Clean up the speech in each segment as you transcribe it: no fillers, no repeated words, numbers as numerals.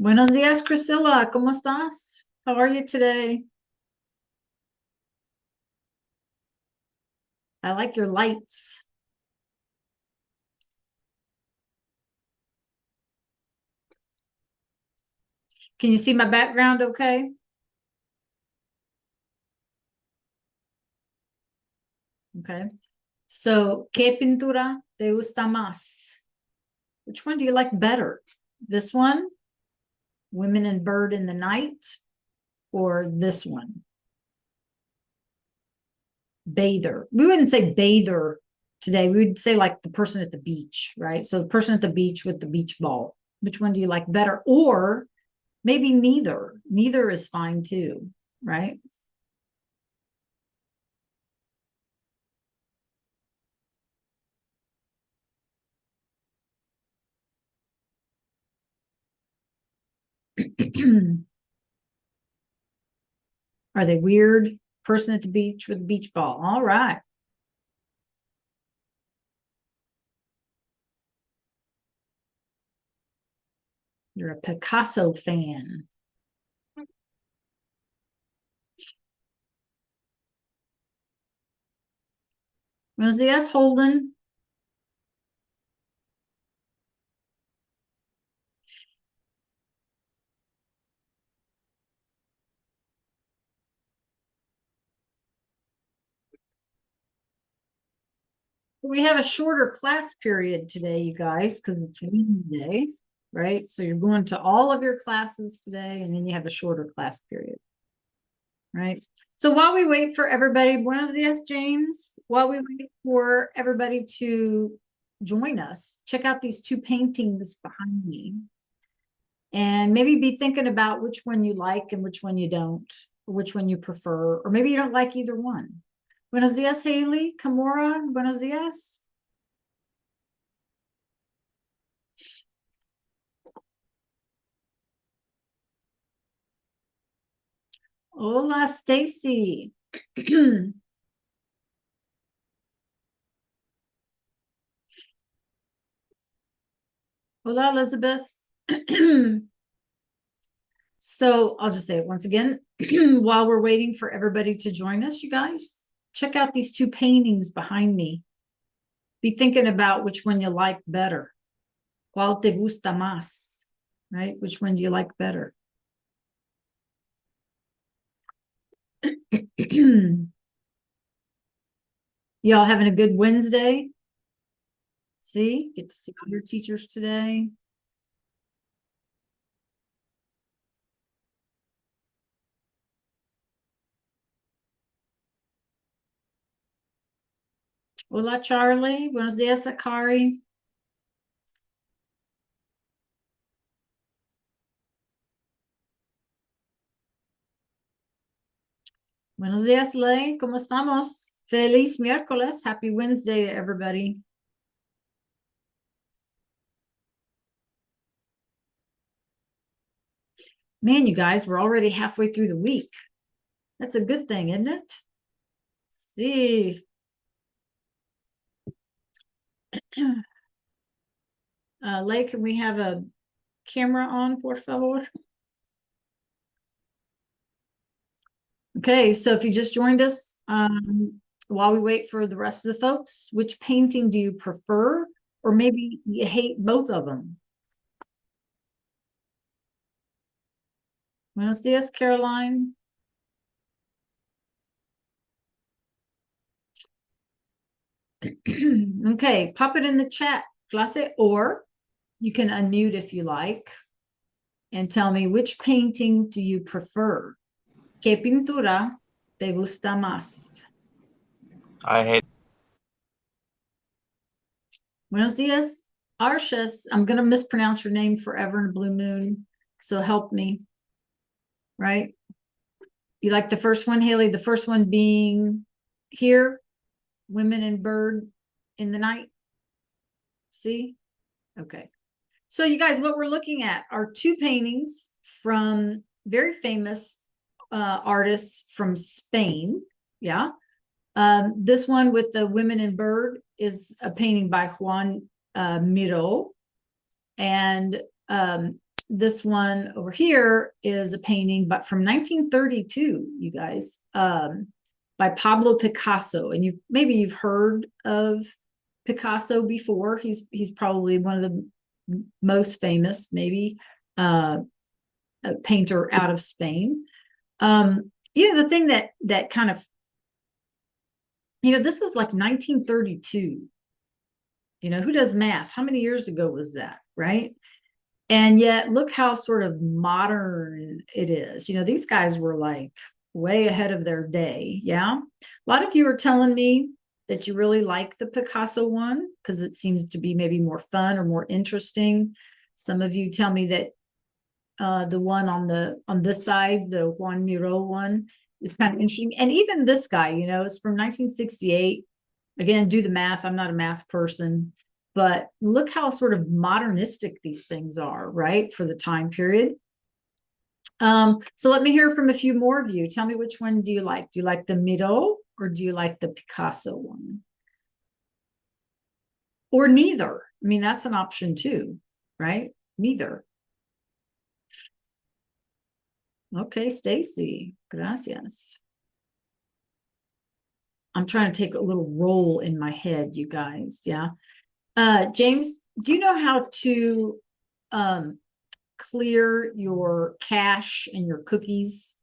Buenos días, Priscilla. ¿Cómo estás? How are you today? I like your lights. Can you see my background okay? Okay. So, ¿qué pintura te gusta más? Which one do you like better? This one, Women and Bird in the Night, or this one, Bather? We wouldn't say bather today. We would say like the person at the beach, right? So the person at the beach with the beach ball. Which one do you like better? Or maybe neither. Neither is fine too, right? Are they weird? Person at the beach with a beach ball. All right. You're a Picasso fan. Buenos dias, Holden. We have a shorter class period today, you guys, because it's Wednesday, right? So you're going to all of your classes today, and then you have a shorter class period, right? So while we wait for everybody, buenos dias, James. While we wait for everybody to join us, check out these two paintings behind me. And maybe be thinking about which one you like and which one you don't, or which one you prefer, or maybe you don't like either one. Buenos dias, Haley. Kamora, buenos dias. Hola, Stacy. Hola, Elizabeth. So I'll just say it once again. While we're waiting for everybody to join us, you guys, check out these two paintings behind me. Be thinking about which one you like better. ¿Cuál te gusta más? Right? Which one do you like better? Y'all having a good Wednesday? See, get to see all your teachers today. Hola, Charlie. Buenos dias, Akari. Buenos dias, Ley. ¿Cómo estamos? Feliz miércoles. Happy Wednesday to everybody. Man, you guys, we're already halfway through the week. That's a good thing, isn't it? See. Ley, can we have a camera on, por favor? Okay, so if you just joined us, while we wait for the rest of the folks, which painting do you prefer? Or maybe you hate both of them? Buenos dias, Caroline. Okay, pop it in the chat, clase, or you can unmute if you like and tell me which painting do you prefer? ¿Qué pintura te gusta más? I hate. Buenos dias, Arshas. I'm going to mispronounce your name forever in a blue moon, so help me. Right? You like the first one, Haley? The first one being here, Women and Bird in the Night. See? Okay. So you guys, what we're looking at are two paintings from very famous artists from Spain. Yeah. This one with the Women and Bird is a painting by Juan Miró. And this one over here is a painting, but from 1932, you guys, by Pablo Picasso. And maybe you've heard of Picasso before. He's probably one of the most famous, maybe, a painter out of Spain. The thing that kind of, this is like 1932. Who does math? How many years ago was that, right? And yet look how sort of modern it is. These guys were like way ahead of their day. Yeah. A lot of you are telling me that you really like the Picasso one because it seems to be maybe more fun or more interesting. Some of you tell me that the one on this side, the Juan Miro one, is kind of interesting. And even this guy, it's from 1968. Again, do the math. I'm not a math person, but look how sort of modernistic these things are, right? For the time period. So let me hear from a few more of you. Tell me, which one do you like? Do you like the Miro or do you like the Picasso one? Or neither? I mean, that's an option too, right? Neither. Okay, Stacy, gracias. I'm trying to take a little roll in my head, you guys. Yeah. James, do you know how to clear your cache and your cookies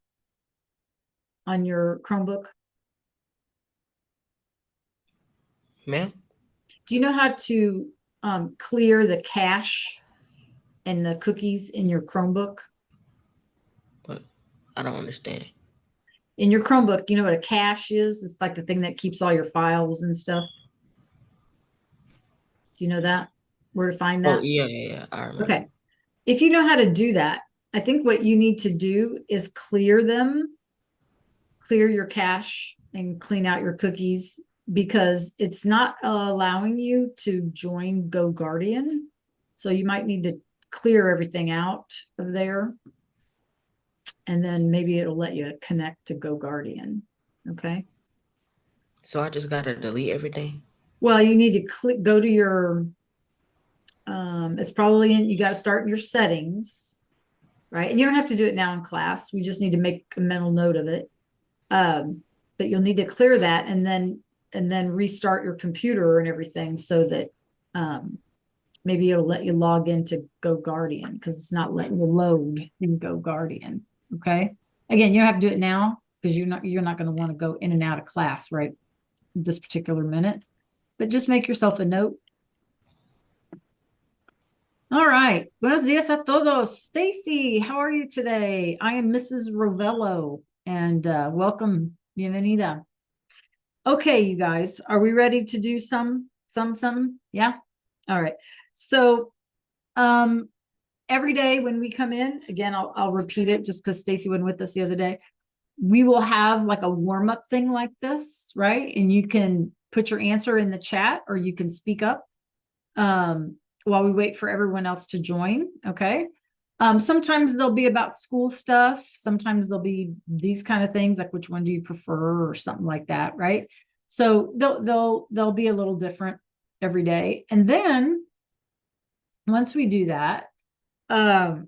on your Chromebook? Ma'am? Do you know how to clear the cache and the cookies in your Chromebook? But I don't understand. In your Chromebook, you know what a cache is? It's like the thing that keeps all your files and stuff. Do you know that? Where to find that? Oh, yeah, I remember. Okay. If you know how to do that, I think what you need to do is clear them, clear your cache and clean out your cookies because it's not allowing you to join GoGuardian. So you might need to clear everything out of there. And then maybe it'll let you connect to GoGuardian. Okay. So I just gotta delete everything? Well, you need to go to your, it's probably you got to start in your settings, right? And you don't have to do it now in class. We just need to make a mental note of it. But you'll need to clear that and then restart your computer and everything so that maybe it'll let you log into GoGuardian because it's not letting you load in GoGuardian. Okay. Again, you don't have to do it now because you're not going to want to go in and out of class right this particular minute. But just make yourself a note. All right. Buenos dias a todos. Stacy, how are you today? I am Mrs. Rovello and welcome. Bienvenida. Okay, you guys, are we ready to do some? Yeah. All right. So every day when we come in, again, I'll repeat it just because Stacy wasn't with us the other day. We will have like a warm-up thing like this, right? And you can put your answer in the chat or you can speak up while we wait for everyone else to join. Okay. Sometimes they'll be about school stuff. Sometimes they'll be these kind of things like which one do you prefer or something like that, right? So they'll be a little different every day. And then once we do that, I'll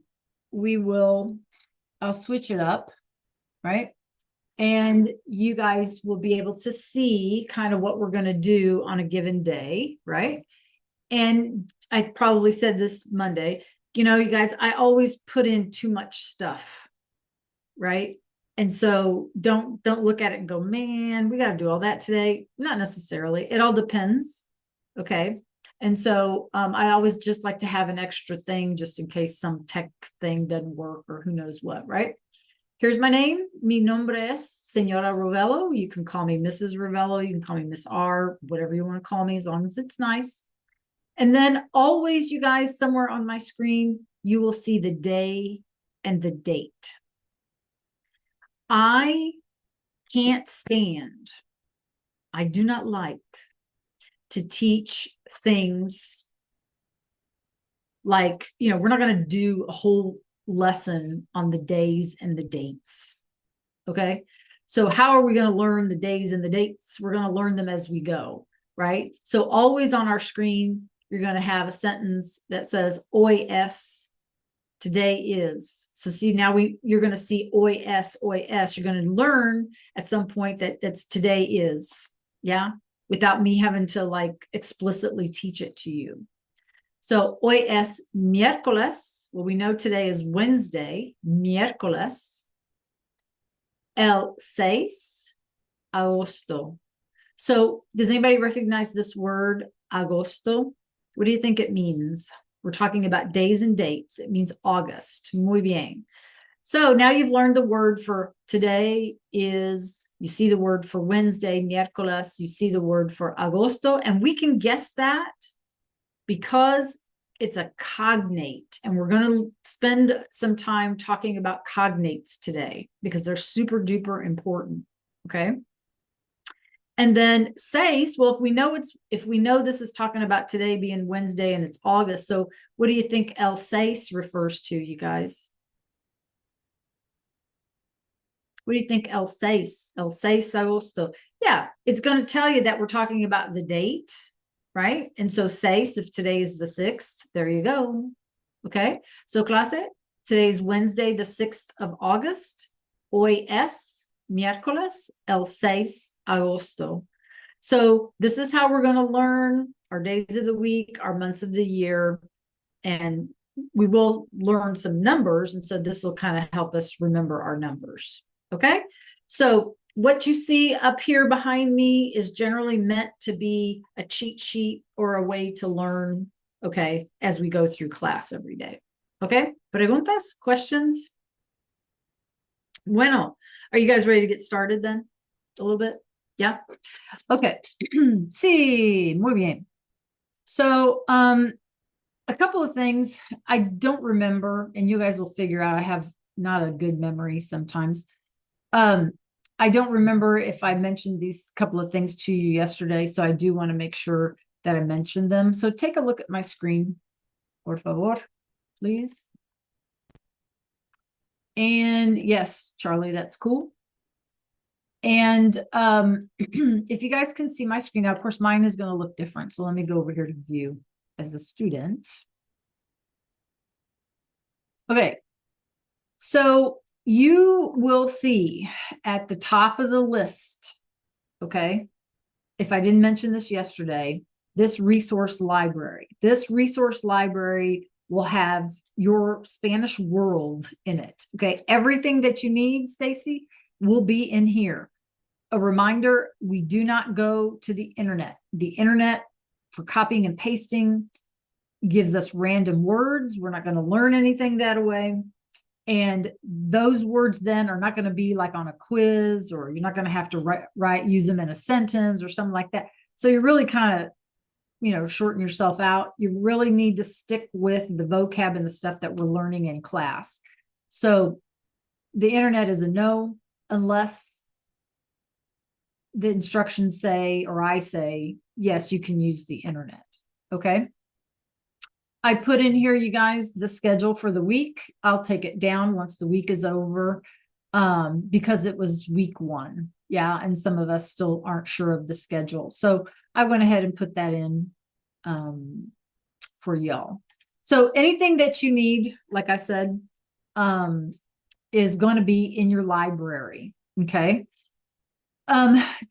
switch it up, right? And you guys will be able to see kind of what we're going to do on a given day, right? And I probably said this Monday, you guys, I always put in too much stuff, right? And so don't look at it and go, man, we got to do all that today. Not necessarily. It all depends. Okay. And so I always just like to have an extra thing just in case some tech thing doesn't work or who knows what, right? Here's my name. Mi nombre es Señora Rovello. You can call me Mrs. Rovello. You can call me Miss R, whatever you want to call me, as long as it's nice. And then always, you guys, somewhere on my screen, you will see the day and the date. I can't stand, I do not like to teach things like, we're not going to do a whole lesson on the days and the dates. Okay. So how are we going to learn the days and the dates? We're going to learn them as we go, right? So always on our screen, you're going to have a sentence that says hoy es Today is. So see, now you're going to see hoy es, hoy es. You're going to learn at some point that's today is. Yeah. Without me having to like explicitly teach it to you. So hoy es miércoles. Well, we know today is Wednesday, miércoles. El 6 agosto. So does anybody recognize this word agosto? What do you think it means? We're talking about days and dates. It means August. Muy bien. So now you've learned the word for today is, you see the word for Wednesday, miércoles, you see the word for agosto, and we can guess that because it's a cognate. And we're going to spend some time talking about cognates today because they're super duper important. Okay. And then seis, well, if we know this is talking about today being Wednesday and it's August, so what do you think el seis refers to, you guys? What do you think el seis agosto? Yeah, it's going to tell you that we're talking about the date, right? And so seis, if today is the 6th, there you go. Okay, so clase, today's Wednesday, the 6th of August. Hoy es miércoles, el 6 agosto. So this is how we're going to learn our days of the week, our months of the year, and we will learn some numbers. And so this will kind of help us remember our numbers. Okay. So what you see up here behind me is generally meant to be a cheat sheet or a way to learn, okay, as we go through class every day. Okay. Preguntas, questions? Bueno, are you guys ready to get started then? A little bit? Yeah. Okay. Sí, muy bien. So, a couple of things I don't remember, and you guys will figure out I have not a good memory sometimes. I don't remember if I mentioned these couple of things to you yesterday, so I do want to make sure that I mentioned them. So take a look at my screen, por favor, please. And yes, Charlie, that's cool. And if you guys can see my screen now, of course, mine is going to look different. So let me go over here to view as a student. Okay. So you will see at the top of the list, okay, if I didn't mention this yesterday, this resource library. This resource library will have your Spanish world in it. Okay. Everything that you need, Stacy, will be in here. A reminder, we do not go to the internet. The internet for copying and pasting gives us random words. We're not going to learn anything that way. And those words then are not going to be like on a quiz, or you're not going to have to use them in a sentence or something like that. So you really kind of, shorten yourself out. You really need to stick with the vocab and the stuff that we're learning in class. So the internet is a no, unless the instructions say, or I say, yes, you can use the internet. Okay. I put in here, you guys, the schedule for the week. I'll take it down once the week is over, because it was week 1. Yeah. And some of us still aren't sure of the schedule. So I went ahead and put that in for y'all. So anything that you need, like I said, is going to be in your library. Okay.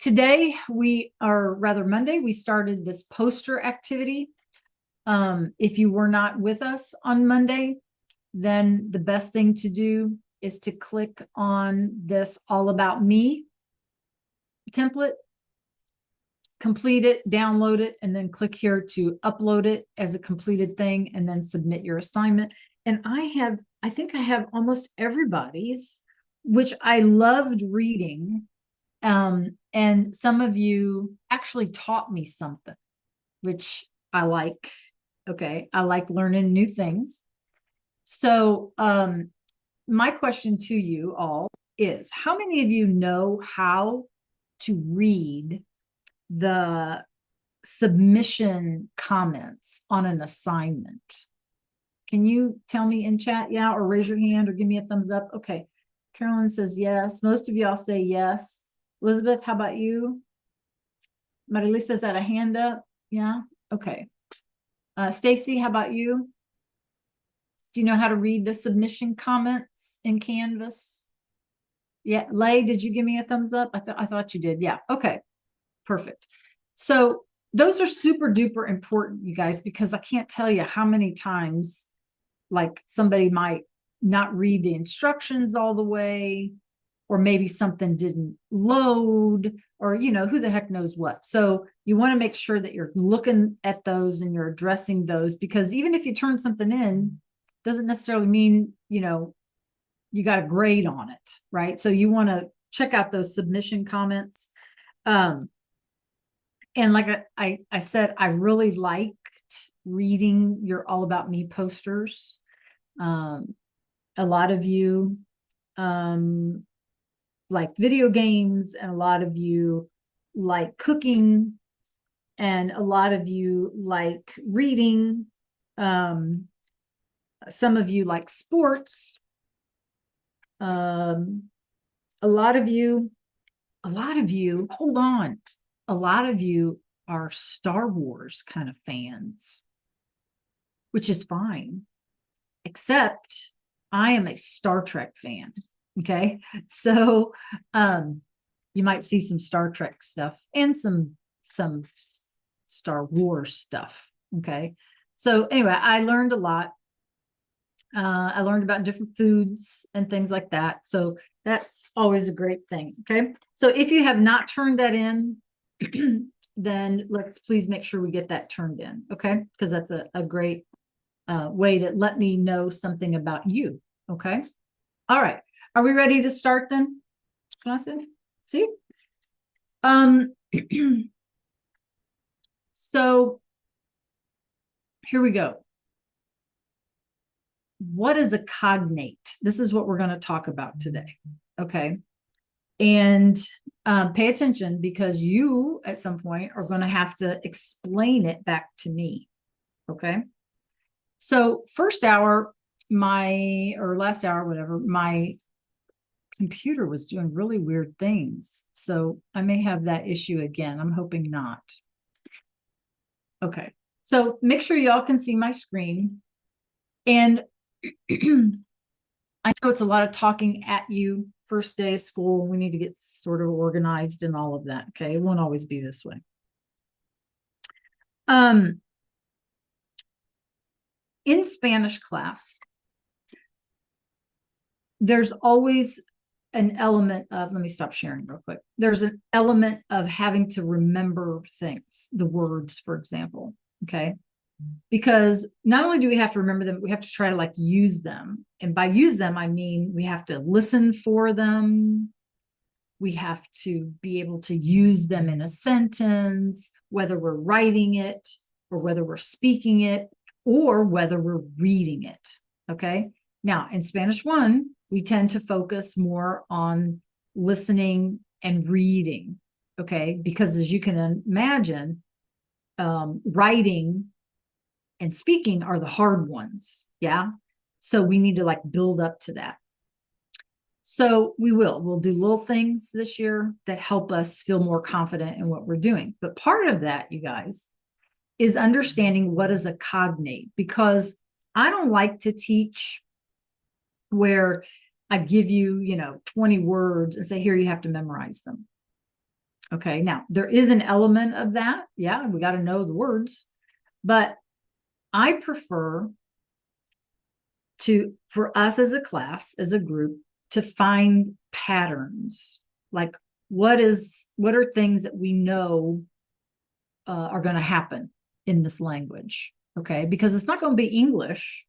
Today Monday, we started this poster activity. If you were not with us on Monday, then the best thing to do is to click on this All About Me template, complete it, download it, and then click here to upload it as a completed thing, and then submit your assignment. And I think I have almost everybody's, which I loved reading. And some of you actually taught me something, which I like. Okay. I like learning new things. So, my question to you all is, how many of you know how to read the submission comments on an assignment? Can you tell me in chat? Yeah. Or raise your hand or give me a thumbs up. Okay. Carolyn says yes. Most of y'all say yes. Elizabeth, how about you? Marilisa had a hand up. Yeah. Okay. Stacy, how about you? Do you know how to read the submission comments in Canvas? Yeah, Lay, did you give me a thumbs up? I thought you did. Yeah. Okay. Perfect. So those are super duper important, you guys, because I can't tell you how many times like somebody might not read the instructions all the way, or maybe something didn't load, or who the heck knows what. So you want to make sure that you're looking at those and you're addressing those, because even if you turn something in, doesn't necessarily mean you got a grade on it, right? So you want to check out those submission comments. And like I said, I really liked reading your All About Me posters. A lot of you like video games, and a lot of you like cooking, and a lot of you like reading. Some of you like sports. A lot of you, hold on. A lot of you are Star Wars kind of fans, which is fine, except I am a Star Trek fan. Okay. So, you might see some Star Trek stuff and some Star Wars stuff. Okay. So anyway, I learned a lot. I learned about different foods and things like that. So that's always a great thing. Okay. So if you have not turned that in, then let's please make sure we get that turned in. Okay. Because that's a great way to let me know something about you. Okay. All right. Are we ready to start then? Awesome. See? So here we go. What is a cognate? This is what we're going to talk about today. Okay. And pay attention, because you at some point are going to have to explain it back to me. Okay. So first hour, or last hour, whatever, my computer was doing really weird things. So I may have that issue again. I'm hoping not. Okay. So make sure y'all can see my screen. And I know it's a lot of talking at you. First day of school, we need to get sort of organized and all of that. Okay. It won't always be this way. In Spanish class, there's always an element of, let me stop sharing real quick. There's an element of having to remember things, the words, for example. Okay. Because not only do we have to remember them, we have to try to like use them. And by use them, I mean, we have to listen for them. We have to be able to use them in a sentence, whether we're writing it or whether we're speaking it or whether we're reading it. Okay. Now in Spanish 1, we tend to focus more on listening and reading. Okay. Because as you can imagine, writing and speaking are the hard ones. Yeah. So we need to like build up to that. So we'll do little things this year that help us feel more confident in what we're doing. But part of that, you guys, is understanding what is a cognate, because I don't like to teach where I give you, 20 words and say, here, you have to memorize them. Okay. Now there is an element of that. Yeah. We got to know the words, but I prefer for us as a class, as a group, to find patterns. Like what are things that we know are going to happen in this language? Okay. Because it's not going to be English.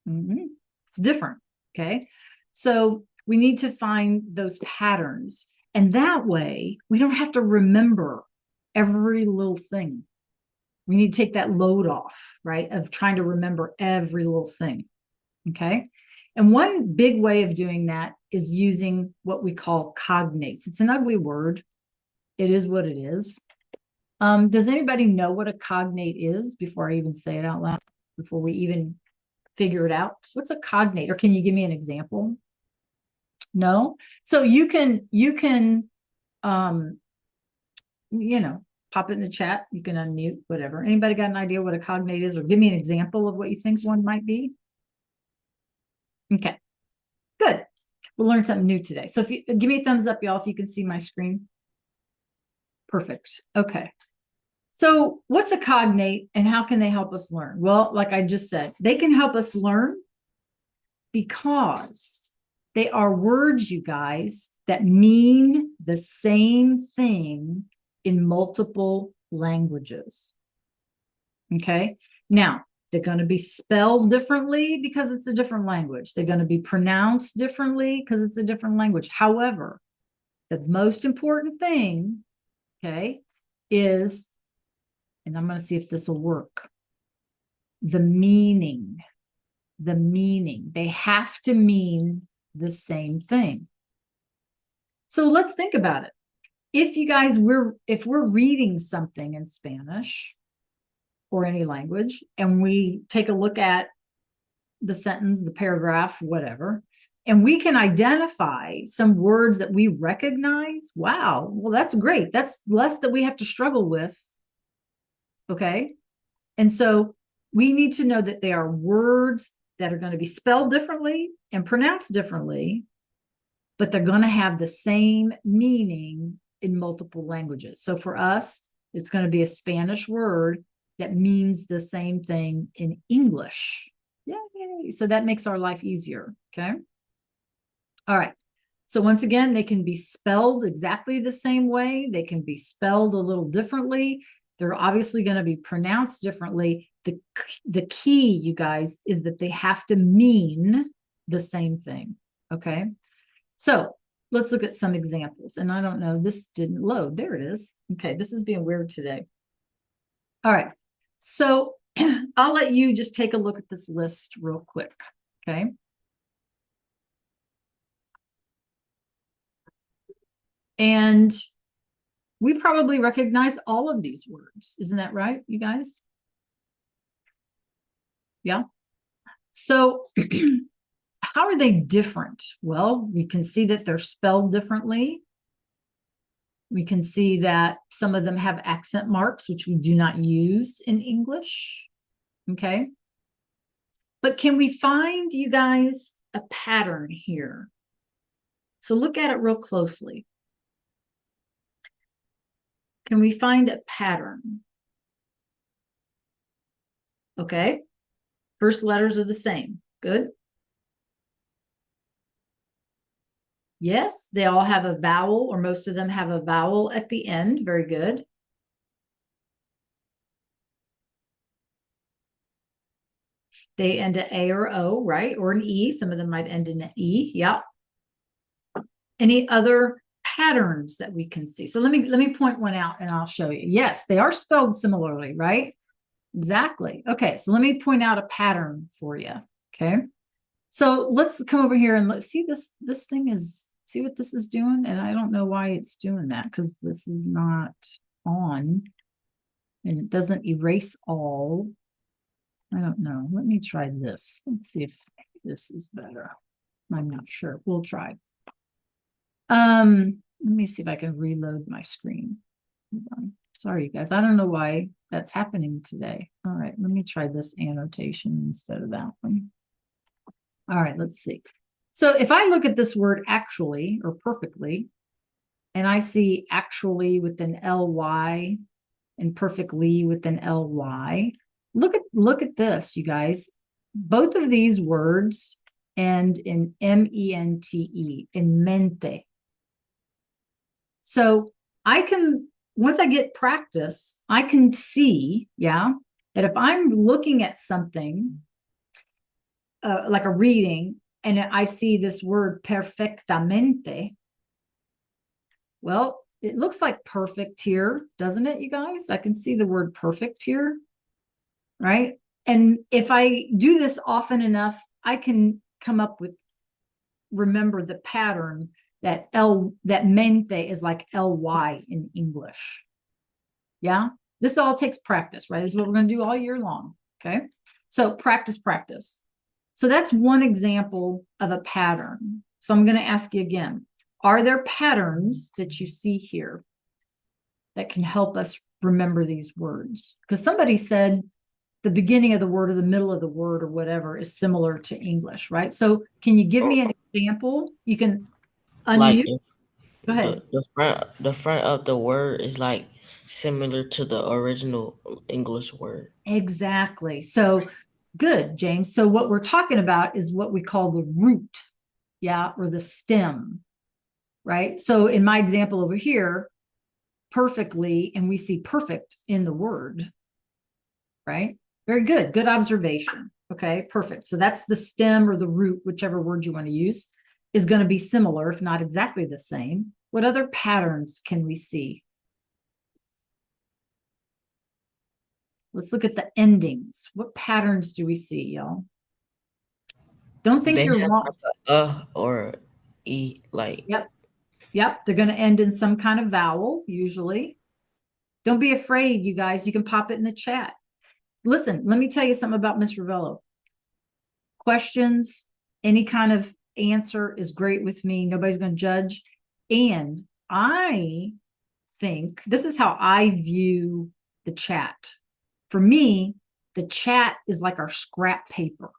It's different. Okay. So we need to find those patterns. And that way we don't have to remember every little thing. We need to take that load off, right? Of trying to remember every little thing. Okay. And one big way of doing that is using what we call cognates. It's an ugly word. It is what it is. Does anybody know what a cognate is before I even say it out loud, before we even figure it out? What's a cognate? Or can you give me an example? No? So you can, pop it in the chat. You can unmute, whatever. Anybody got an idea what a cognate is, or give me an example of what you think one might be? Okay, good. We'll learn something new today. So if you give me a thumbs up, y'all, if you can see my screen. Perfect. Okay. So what's a cognate and how can they help us learn? Well, like I just said, they can help us learn because they are words, you guys, that mean the same thing in multiple languages. Okay. Now, they're going to be spelled differently because it's a different language. They're going to be pronounced differently because it's a different language. However, the most important thing, okay, is, and I'm going to see if this will work, the meaning. The meaning. They have to mean the same thing. So let's think about it. If you guys, if we're reading something in Spanish or any language, and we take a look at the sentence, the paragraph, whatever, and we can identify some words that we recognize, wow, well, that's great. That's less that we have to struggle with. Okay. And so we need to know that they are words that are going to be spelled differently and pronounced differently, but they're going to have the same meaning in multiple languages. So for us, it's going to be a Spanish word that means the same thing in English. Yay! So that makes our life easier. Okay. All right. So once again, they can be spelled exactly the same way. They can be spelled a little differently. They're obviously going to be pronounced differently. The key, you guys, is that they have to mean the same thing. Okay. So let's look at some examples. And I don't know, this didn't load. There it is. Okay. This is being weird today. All right. So I'll let you just take a look at this list real quick. Okay. And we probably recognize all of these words. Isn't that right, you guys? Yeah. So how are they different? Well, we can see that they're spelled differently. We can see that some of them have accent marks, which we do not use in English. Okay. But can we find, you guys, a pattern here? So look at it real closely. Can we find a pattern? Okay. First letters are the same. Good. Yes, they all have a vowel, or most of them have a vowel at the end. Very good. They end in A or O, right? Or an E. Some of them might end in an E. Yep. Any other patterns that we can see? So let me point one out and I'll show you. Yes, they are spelled similarly, right? Exactly. Okay, so let me point out a pattern for you. Okay. So let's come over here and let's see this thing is, see what this is doing? And I don't know why it's doing that because this is not on and it doesn't erase all. I don't know. Let me try this. Let's see if this is better. I'm not sure. We'll try. Let me see if I can reload my screen. Sorry, guys. I don't know why that's happening today. All right, let me try this annotation instead of that one. All right, let's see. So if I look at this word actually or perfectly, and I see actually with an ly and perfectly with an ly, look at this, you guys. Both of these words end in mente, in mente. So I can, once I get practice, I can see, yeah, that if I'm looking at something like a reading and I see this word perfectamente, well, it looks like perfect here, doesn't it, you guys? I can see the word perfect here, right? And if I do this often enough, I can come up with, remember the pattern that that mente is like ly in English. Yeah, this all takes practice, right? This is what we're going to do all year long. Okay, so practice. So that's one example of a pattern. So I'm going to ask you again, are there patterns that you see here that can help us remember these words? Because somebody said the beginning of the word or the middle of the word or whatever is similar to English, right? So can you give me an example? You can Like unmute. if Go ahead. the front of the word is like similar to the original English word. Exactly. So good, James. So what we're talking about is what we call the root, yeah, or the stem, right? So in my example over here, perfectly, and we see perfect in the word, right? Very good. Good observation. Okay, perfect. So that's the stem or the root, whichever word you want to use, is going to be similar, if not exactly the same. What other patterns can we see? Let's look at the endings. What patterns do we see, y'all? Don't think They you're have wrong. like or e like Yep. Yep. They're going to end in some kind of vowel, usually. Don't be afraid, you guys. You can pop it in the chat. Listen, let me tell you something about Miss Rovello. Questions, any kind of answer is great with me. Nobody's going to judge. And I think this is how I view the chat. For me, the chat is like our scrap paper,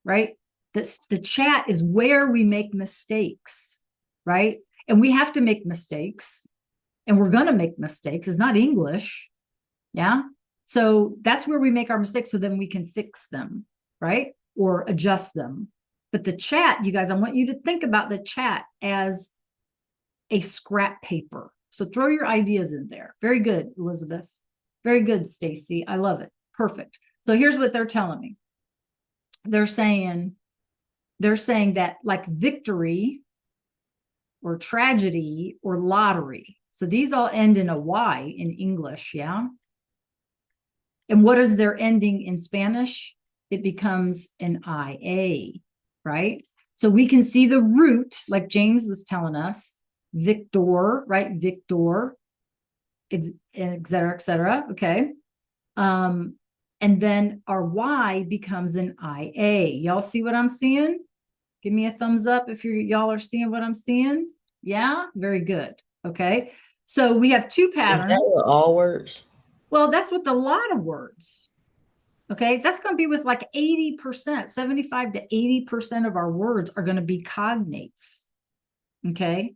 right? The chat is where we make mistakes, right? And we have to make mistakes, and we're going to make mistakes. It's not English. Yeah. So that's where we make our mistakes so then we can fix them, right? Or adjust them. But the chat, you guys, I want you to think about the chat as a scrap paper. So throw your ideas in there. Very good, Elizabeth. Very good, Stacy. I love it. Perfect. So here's what they're telling me. They're saying that like victory or tragedy or lottery. So these all end in a Y in English, yeah? And what is their ending in Spanish? It becomes an IA, right? So we can see the root, like James was telling us, Victor, right? Victor, et cetera, et cetera. Okay. And then our Y becomes an IA. Y'all see what I'm seeing? Give me a thumbs up if y'all are seeing what I'm seeing. Yeah, very good. Okay. So we have two is that patterns. with all words? Well, that's with a lot of words. Okay, that's going to be with like 80%, 75 to 80% of our words are going to be cognates. Okay,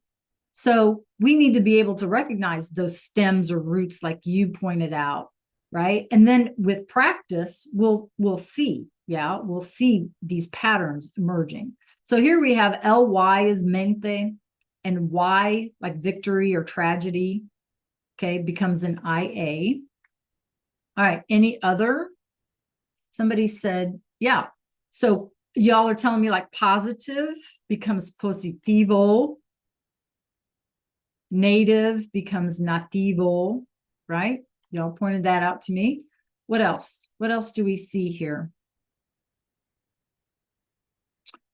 so we need to be able to recognize those stems or roots, like you pointed out, right? And then with practice, we'll see, yeah, we'll see these patterns emerging. So here we have ly is mente, and y like victory or tragedy, okay, becomes an ia. All right, any other? Somebody said, yeah. So y'all are telling me like positive becomes positivo, native becomes nativo, right? Y'all pointed that out to me. What else? What else do we see here?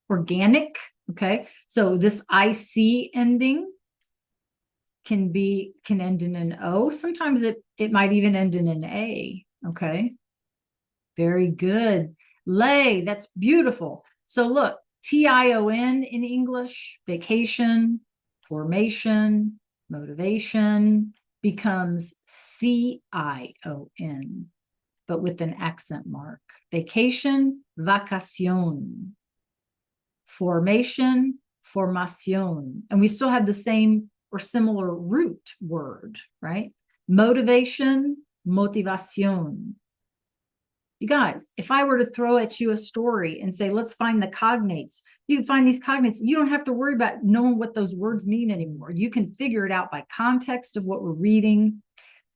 Organic. Okay. So this IC ending can end in an O. Sometimes it might even end in an A. Okay. Very good. Lay, that's beautiful. So look, TION in English, vacation, formation, motivation becomes CION, but with an accent mark. Vacation, vacación. Formation, formación. And we still have the same or similar root word, right? Motivation, motivación. You guys, if I were to throw at you a story and say, let's find the cognates, you can find these cognates. You don't have to worry about knowing what those words mean anymore. You can figure it out by context of what we're reading,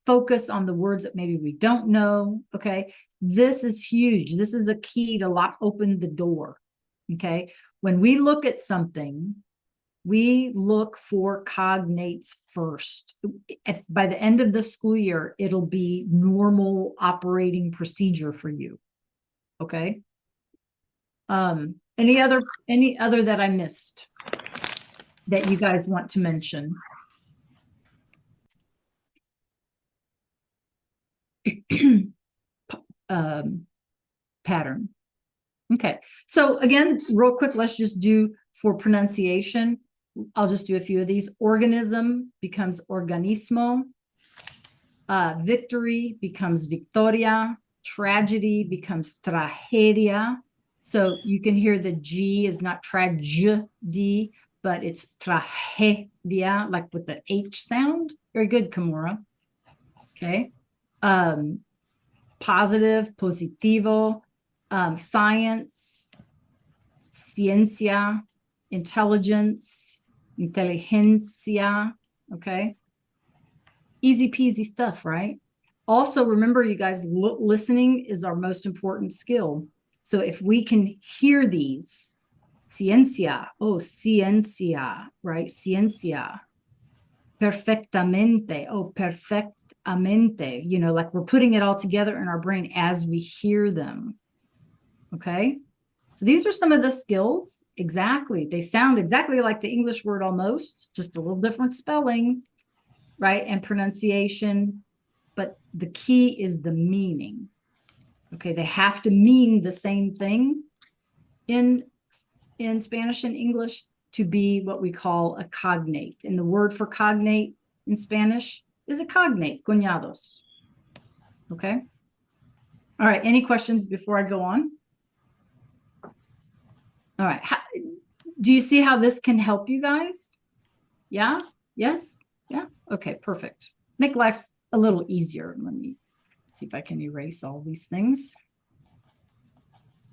focus on the words that maybe we don't know. Okay. This is huge. This is a key to open the door. Okay. When we look at something, we look for cognates first. By the end of the school year, it'll be normal operating procedure for you. Okay. Any other that I missed that you guys want to mention? Pattern. Okay. So again, real quick, let's just do for pronunciation. I'll just do a few of these. Organism becomes organismo. Victory becomes victoria. Tragedy becomes tragedia. So you can hear the G is not tragedy, but it's tragedia, like with the H sound. Very good, Kimura. Okay. Positive, positivo, science, ciencia, intelligence, inteligencia. Okay. Easy peasy stuff, right? Also, remember, you guys, listening is our most important skill. So if we can hear these, ciencia, oh, ciencia, right? Ciencia. Perfectamente, oh, perfectamente. You know, like we're putting it all together in our brain as we hear them. Okay. So these are some of the skills. Exactly. They sound exactly like the English word almost, just a little different spelling, right? And pronunciation. But the key is the meaning. Okay, they have to mean the same thing in Spanish and English to be what we call a cognate. And the word for cognate in Spanish is a cognate, cuñados. Okay. All right, any questions before I go on? All right, do you see how this can help you guys? Yeah, yes, yeah, okay, perfect. Make life a little easier. Let me see if I can erase all these things.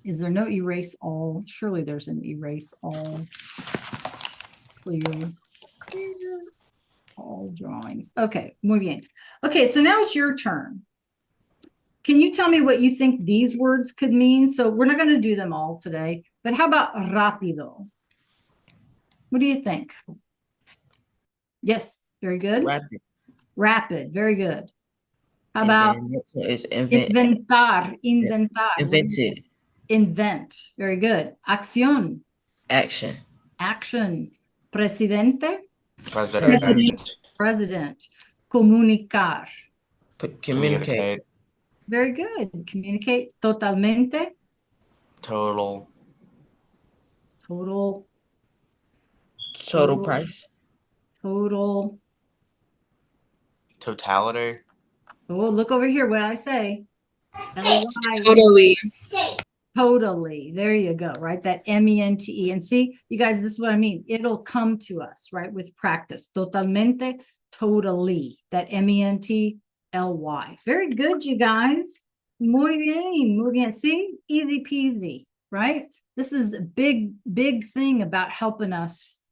Is there no erase all? Surely there's an erase all. Clear all drawings. Okay, muy bien. Okay, so now it's your turn. Can you tell me what you think these words could mean? So we're not going to do them all today, but how about rápido? What do you think? Yes, very good. Rapid. Rapid, very good. How And about then next one is inventar? Inventar. invented. Invent, very good. Acción, Action. action. Presidente, President. president. Comunicar, Communicate. very good. Communicate. Totalmente, Total. total, Total price. total. Totality. Oh, look over here. What did I say? L-Y. Totally. Totally. There you go, right? That M-E-N-T-E. And see, you guys, this is what I mean. It'll come to us, right? With practice. Totalmente, totally. That M-E-N-T-L-Y. Very good, you guys. Muy bien, muy bien. See, easy peasy, right? This is a big, big thing about helping us,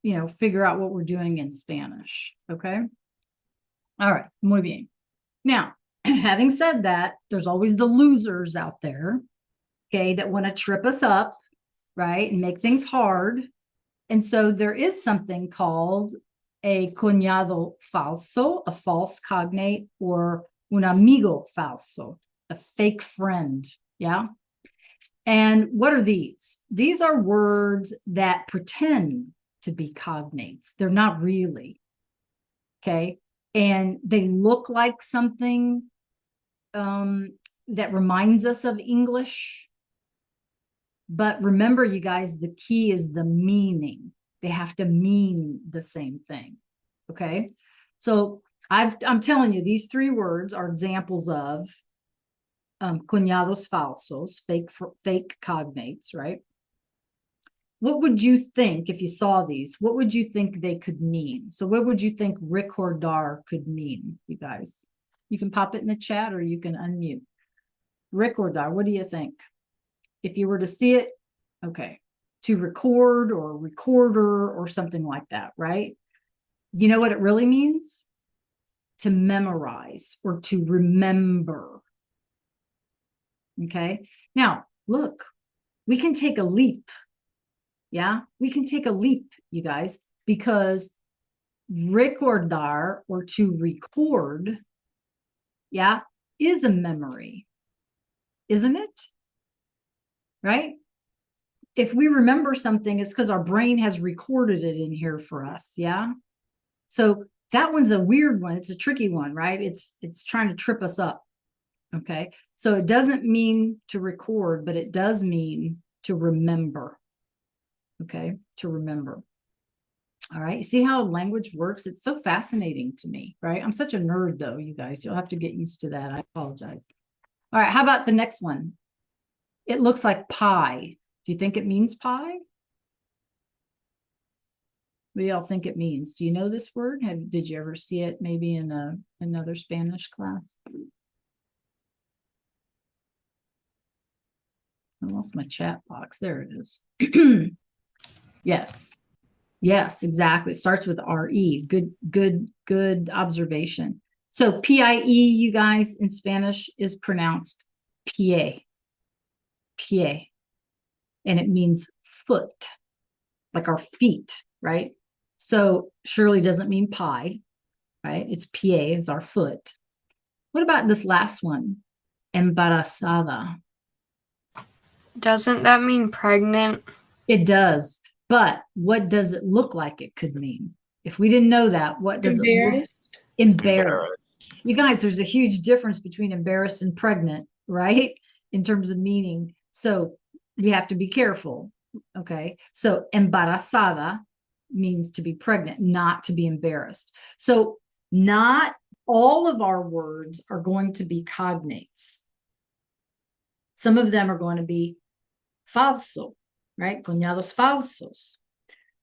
you know, figure out what we're doing in Spanish. Okay. All right. Muy bien. Now, having said that, there's always the losers out there, okay, that want to trip us up, right, and make things hard. And so there is something called a cuñado falso, a false cognate, or un amigo falso, a fake friend. Yeah. And what are these? These are words that pretend to be cognates. They're not really. Okay. And they look like something that reminds us of English. But remember, you guys, the key is the meaning. They have to mean the same thing. Okay. So I'm telling you, these three words are examples of cuñados falsos, fake cognates, right? What would you think if you saw these? What would you think they could mean? So what would you think recordar could mean, you guys? You can pop it in the chat or you can unmute. Recordar, what do you think? If you were to see it, okay, to record or recorder or something like that, right? You know what it really means? To memorize or to remember. Okay, now look, we can take a leap. Yeah, we can take a leap, you guys, because recordar or to record, yeah, is a memory, isn't it? Right? If we remember something, it's because our brain has recorded it in here for us. Yeah. So that one's a weird one. It's a tricky one, right? It's trying to trip us up. Okay. So it doesn't mean to record, but it does mean to remember. Okay. To remember. All right. See how language works? It's so fascinating to me, right? I'm such a nerd though, you guys. You'll have to get used to that. I apologize. All right, how about the next one? It looks like pie. Do you think it means pie? What do y'all think it means? Do you know this word? Did you ever see it maybe in another Spanish class? I lost my chat box. There it is. Yes. Yes, exactly. It starts with R-E. Good observation. So P-I-E, you guys, in Spanish is pronounced pie. Pie. And it means foot, like our feet, right? So surely doesn't mean pie, right? It's pie, is our foot. What about this last one? Embarazada. Doesn't that mean pregnant? It does. But what does it look like it could mean? If we didn't know that, what does it look? Embarrassed. Embarrassed. You guys, there's a huge difference between embarrassed and pregnant, right? In terms of meaning. So we have to be careful. Okay. So embarazada means to be pregnant, not to be embarrassed. So not all of our words are going to be cognates. Some of them are going to be falso, right? Coñados falsos.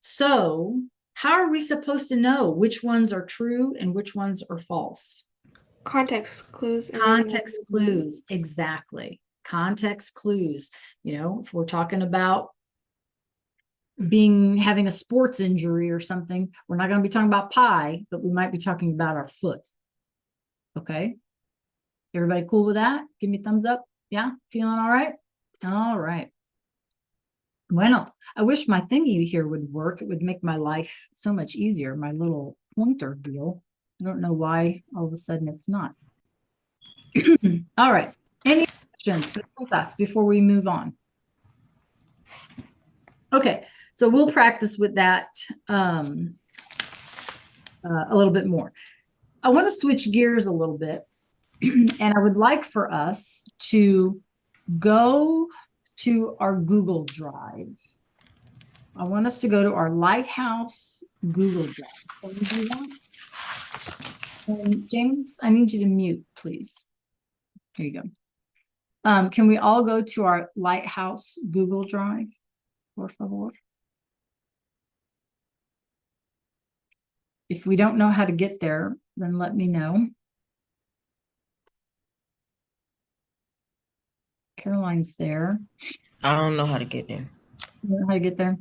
So how are we supposed to know which ones are true and which ones are false? Context clues. Context clues, exactly. Context clues. You know, if we're talking about having a sports injury or something, we're not going to be talking about pie, but we might be talking about our foot. Okay. Everybody cool with that? Give me a thumbs up. Yeah. Feeling all right? All right. Bueno, I wish my thingy here would work. It would make my life so much easier. My little pointer deal. I don't know why all of a sudden it's not. All right. Any questions before we move on? Okay. So we'll practice with that a little bit more. I want to switch gears a little bit. And I would like for us to go to our Google Drive. I want us to go to our Lighthouse Google Drive. Can we do that? And James, I need you to mute, please. There you go. Can we all go to our Lighthouse Google Drive, por favor? If we don't know how to get there, then let me know. Caroline's there. I don't know how to get there. You know how to get there?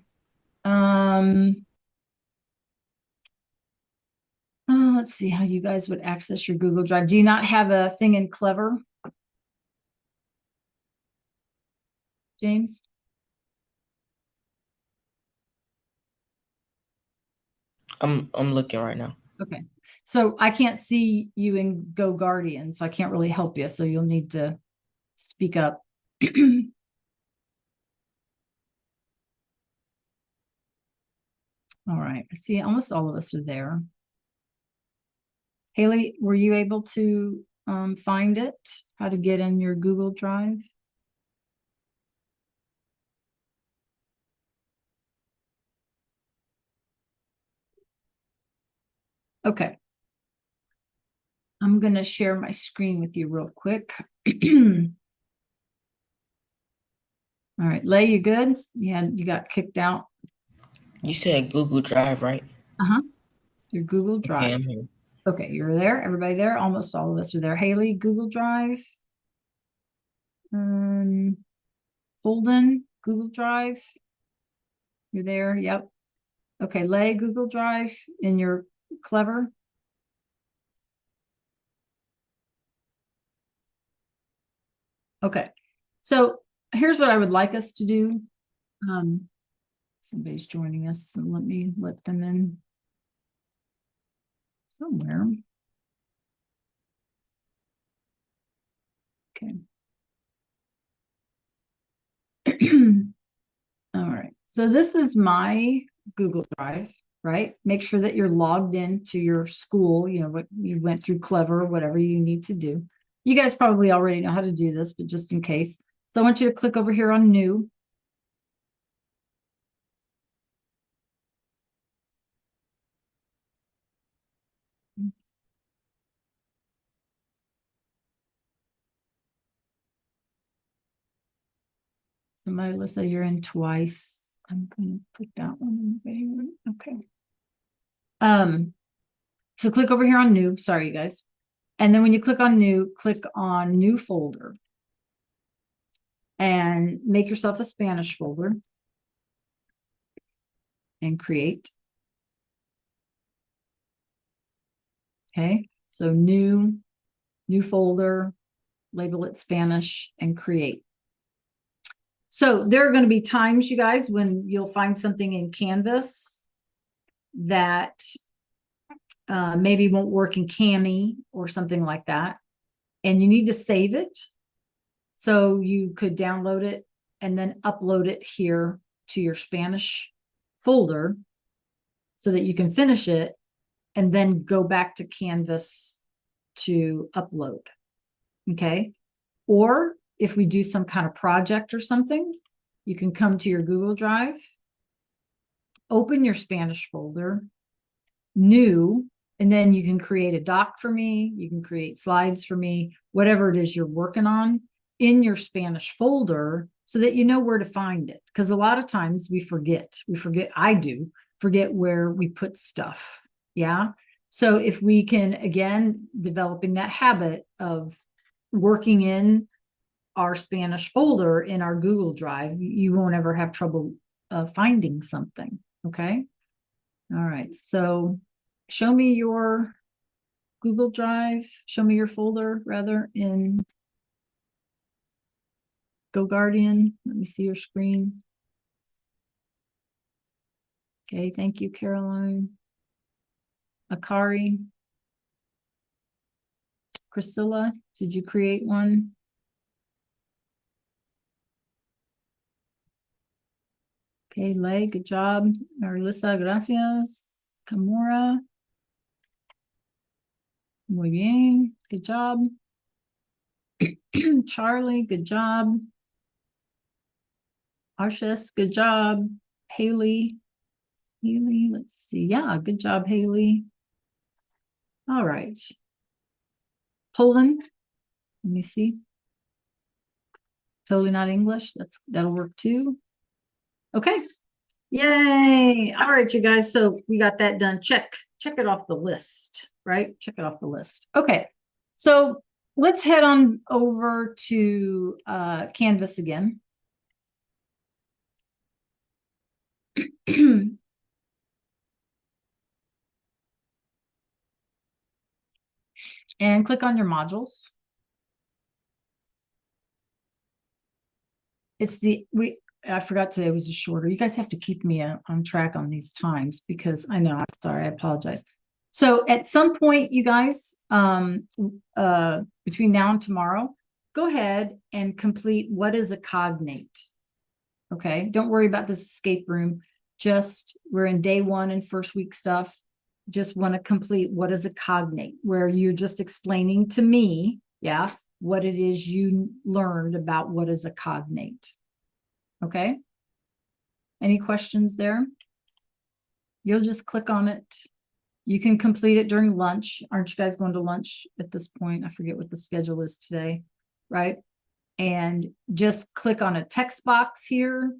Let's see how you guys would access your Google Drive. Do you not have a thing in Clever? James? I'm looking right now. Okay. So I can't see you in Go Guardian, so I can't really help you. So you'll need to speak up. All right. I see almost all of us are there. Haley, were you able to find it? How to get in your Google Drive? Okay. I'm going to share my screen with you real quick. All right, Lay, you good? Yeah, you got kicked out. You said Google Drive, right? Uh-huh. Your Google Okay, Drive. I'm here. Okay, you're there. Everybody there? Almost all of us are there. Haley, Google Drive. Holden, Google Drive. You're there. Yep. Okay, Lay, Google Drive in your Clever. Okay, so here's what I would like us to do. Somebody's joining us, so let me let them in somewhere. Okay. All right, so this is my Google Drive, right? Make sure that you're logged in to your school, you know, what you went through Clever, whatever you need to do. You guys probably already know how to do this, but just in case. So I want you to click over here on New. So Melissa, you're in twice. I'm gonna put that one in there. Okay. So click over here on new. Sorry, you guys. And then when you click on new folder. And make yourself a Spanish folder. And create. Okay, so new folder, label it Spanish and create. So there are going to be times, you guys, when you'll find something in Canvas that maybe won't work in Cami or something like that. And you need to save it. So you could download it and then upload it here to your Spanish folder so that you can finish it and then go back to Canvas to upload. Okay. Or if we do some kind of project or something, you can come to your Google Drive, open your Spanish folder, new, and then you can create a doc for me. You can create slides for me, whatever it is you're working on in your Spanish folder so that you know where to find it. Because a lot of times we forget, I do forget where we put stuff. Yeah. So if we can, again, developing that habit of working in our Spanish folder in our Google Drive, you won't ever have trouble finding something. Okay. All right. So show me your Google Drive. Show me your folder rather in Go Guardian. Let me see your screen. Okay. Thank you, Caroline. Akari. Priscilla, did you create one? Okay, Lay, good job. Marisa, gracias. Kamora. Muy bien, good job. Charlie, good job. Arshis, good job. Haley, let's see. Yeah, good job, Haley. All right. Poland, let me see. Totally not English. That'll work too. Okay. Yay. All right, you guys. So we got that done. Check it off the list, right? Check it off the list. Okay. So let's head on over to Canvas again. And click on your modules. I forgot today was shorter. You guys have to keep me on track on these times because I know, I'm sorry, I apologize. So at some point, you guys, between now and tomorrow, go ahead and complete what is a cognate. Okay, don't worry about this escape room. Just, we're in day one and first week stuff. Just want to complete what is a cognate, where you're just explaining to me, yeah, what it is you learned about what is a cognate. Okay. Any questions there? You'll just click on it. You can complete it during lunch. Aren't you guys going to lunch at this point? I forget what the schedule is today, right? And just click on a text box here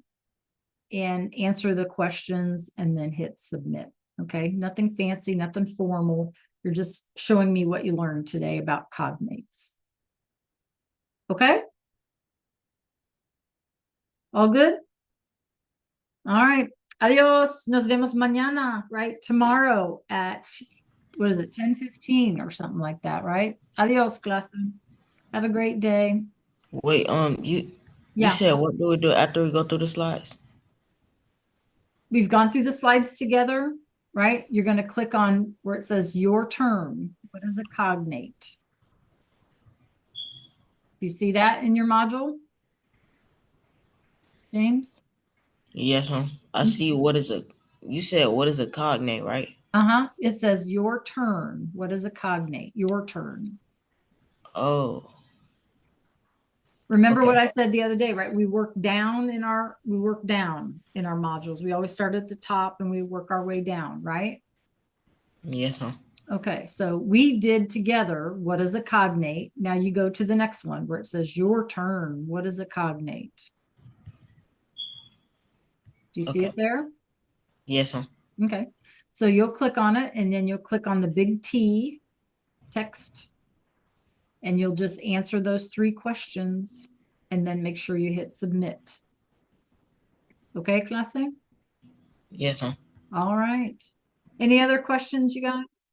and answer the questions and then hit submit. Okay. Nothing fancy, nothing formal. You're just showing me what you learned today about cognates. Okay. All good? All right. Adios. Nos vemos mañana, right? Tomorrow at, what is it, 10:15 or something like that, right? Adios, clase. Have a great day. Wait, you Yeah. said what do we do after we go through the slides? We've gone through the slides together, right? You're going to click on where it says your term. What is a cognate? You see that in your module, James? Yes, I see you said what is a cognate, right? It says your turn. What is a cognate? Your turn. Oh. Remember Okay. what I said the other day, right? We work down in our modules. We always start at the top and we work our way down, right? Yes, Okay, so we did together what is a cognate. Now you go to the next one where it says your turn. What is a cognate? Do you see Okay. it there? Yes, ma'am. Okay, so you'll click on it and then you'll click on the big T text. And you'll just answer those 3 questions and then make sure you hit submit. Okay, clase? Yes, ma'am. All right. Any other questions, you guys?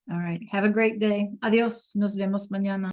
All right. Have a great day. Adios. Nos vemos mañana.